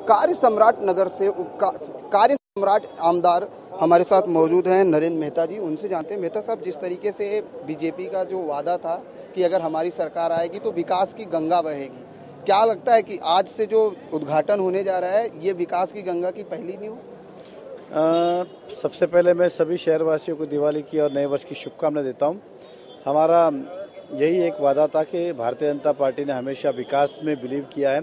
कार्य सम्राट नगर से कार्य सम्राट आमदार हमारे साथ मौजूद हैं नरेंद्र मेहता जी। उनसे जानते हैं, मेहता साहब, जिस तरीके से बीजेपी का जो वादा था कि अगर हमारी सरकार आएगी तो विकास की गंगा बहेगी, क्या लगता है कि आज से जो उद्घाटन होने जा रहा है ये विकास की गंगा की पहली नींव? सबसे पहले मैं सभी शहरवासियों को दिवाली की और नए वर्ष की शुभकामनाएं देता हूं। हमारा यही एक वादा था कि भारतीय जनता पार्टी ने हमेशा विकास में बिलीव किया है।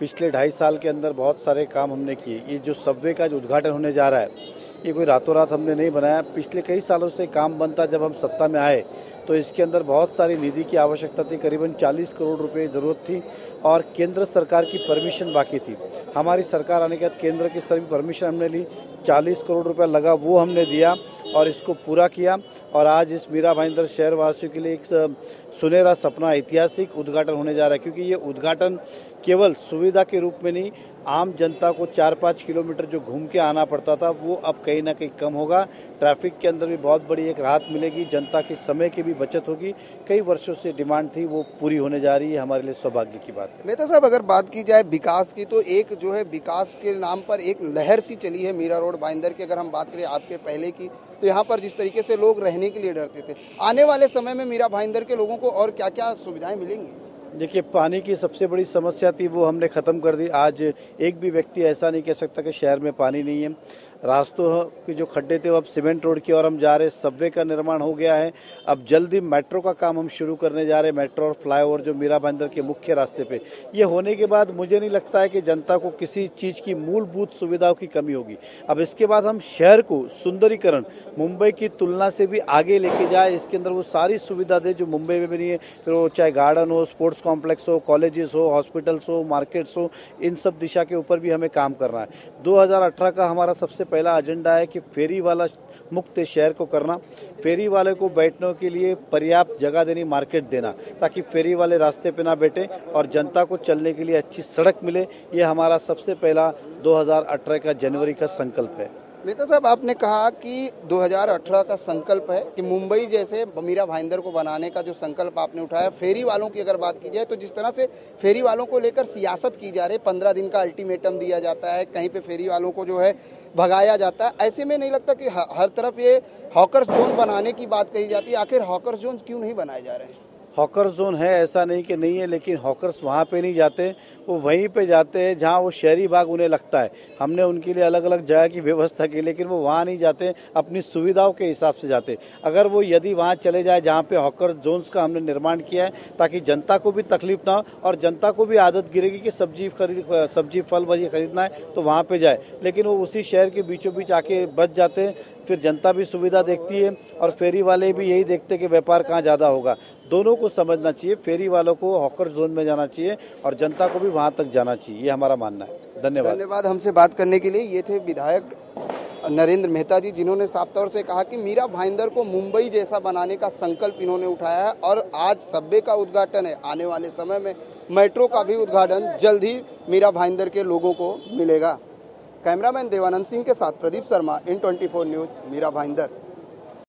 पिछले 2.5 साल के अंदर बहुत सारे काम हमने किए। ये जो सबवे का जो उद्घाटन होने जा रहा है, ये कोई रातों रात हमने नहीं बनाया। पिछले कई सालों से काम बनता। जब हम सत्ता में आए तो इसके अंदर बहुत सारी निधि की आवश्यकता थी, करीबन 40 करोड़ रुपए की ज़रूरत थी और केंद्र सरकार की परमिशन बाकी थी। हमारी सरकार आने के बाद केंद्र की सभी परमिशन हमने ली, 40 करोड़ रुपया लगा, वो हमने दिया और इसको पूरा किया। और आज इस मीरा भाईंदर शहरवासियों के लिए एक सुनहरा सपना, ऐतिहासिक उद्घाटन होने जा रहा है, क्योंकि ये उद्घाटन केवल सुविधा के रूप में नहीं, आम जनता को 4-5 किलोमीटर जो घूम के आना पड़ता था वो अब कहीं ना कहीं कम होगा। ट्रैफिक के अंदर भी बहुत बड़ी एक राहत मिलेगी, जनता के समय की भी बचत होगी। कई वर्षों से डिमांड थी, वो पूरी होने जा रही है। हमारे लिए सौभाग्य की बात है। मेहता साहब, अगर बात की जाए विकास की, तो एक जो है विकास के नाम पर एक लहर सी चली है मीरा रोड भाईंदर की। अगर हम बात करें आपके पहले की, तो यहाँ पर जिस तरीके से लोग रहने के लिए डरते थे, आने वाले समय में मीरा भाईंदर के लोगों को और क्या क्या सुविधाएं मिलेंगी? देखिए, पानी की सबसे बड़ी समस्या थी, वो हमने ख़त्म कर दी। आज एक भी व्यक्ति ऐसा नहीं कह सकता कि शहर में पानी नहीं है। रास्तों के जो खड्डे थे वो अब सीमेंट रोड की ओर हम जा रहे हैं। सबवे का निर्माण हो गया है। अब जल्दी मेट्रो का काम हम शुरू करने जा रहे हैं। मेट्रो और फ्लाईओवर जो मीरा भाईंदर के मुख्य रास्ते पे, ये होने के बाद मुझे नहीं लगता है कि जनता को किसी चीज़ की मूलभूत सुविधाओं की कमी होगी। अब इसके बाद हम शहर को सुंदरीकरण मुंबई की तुलना से भी आगे लेके जाए, इसके अंदर वो सारी सुविधा दे जो मुंबई में भी नहीं है। फिर वो चाहे गार्डन हो, स्पोर्ट्स कॉम्प्लेक्स हो, कॉलेजेस हो, हॉस्पिटल्स हो, मार्केट्स हो, इन सब दिशा के ऊपर भी हमें काम करना है। 2018 का हमारा सबसे पहला एजेंडा है कि फेरी वाला मुक्त शहर को करना। फेरी वाले को बैठने के लिए पर्याप्त जगह देनी, मार्केट देना, ताकि फेरी वाले रास्ते पे ना बैठे और जनता को चलने के लिए अच्छी सड़क मिले। ये हमारा सबसे पहला 2018 का जनवरी का संकल्प है। मेहता साहब, आपने कहा कि 2018 का संकल्प है कि मुंबई जैसे मीरा भाईंदर को बनाने का जो संकल्प आपने उठाया। फेरी वालों की अगर बात की जाए तो जिस तरह से फेरी वालों को लेकर सियासत की जा रही है, 15 दिन का अल्टीमेटम दिया जाता है, कहीं पे फेरी वालों को जो है भगाया जाता है, ऐसे में नहीं लगता कि हर तरफ ये हॉकर्स जोन बनाने की बात कही जाती है? आखिर हॉकर्स जोन क्यों नहीं बनाए जा रहे हैं? हॉकर्स जोन है, ऐसा नहीं कि नहीं है, लेकिन हॉकर्स वहाँ पे नहीं जाते, वो वहीं पे जाते हैं जहाँ वो शहरी भाग उन्हें लगता है। हमने उनके लिए अलग अलग जगह की व्यवस्था की, लेकिन वो वहाँ नहीं जाते, अपनी सुविधाओं के हिसाब से जाते। अगर वो यदि वहाँ चले जाए जहाँ पे हॉकर जोन्स का हमने निर्माण किया है, ताकि जनता को भी तकलीफ ना हो और जनता को भी आदत गिरेगी कि सब्जी फल भाजी खरीदना है तो वहाँ पे जाए, लेकिन वो उसी शहर के बीचों बीच आके बच जाते हैं। फिर जनता भी सुविधा देखती है और फेरी वाले भी यही देखते हैं कि व्यापार कहाँ ज़्यादा होगा। दोनों को समझना चाहिए, फेरी वालों को हॉकर जोन में जाना चाहिए और जनता को भी वहाँ तक जाना चाहिए, ये हमारा मानना है। धन्यवाद हमसे बात करने के लिए। ये थे विधायक नरेंद्र मेहता जी, जिन्होंने साफ तौर से कहा कि मीरा भाईंदर को मुंबई जैसा बनाने का संकल्प इन्होंने उठाया है और आज सबवे का उद्घाटन है। आने वाले समय में मेट्रो का भी उद्घाटन जल्द ही मीरा भाईंदर के लोगों को मिलेगा। कैमरामैन देवानंद सिंह के साथ प्रदीप शर्मा, N24 न्यूज, मीरा भाईंदर।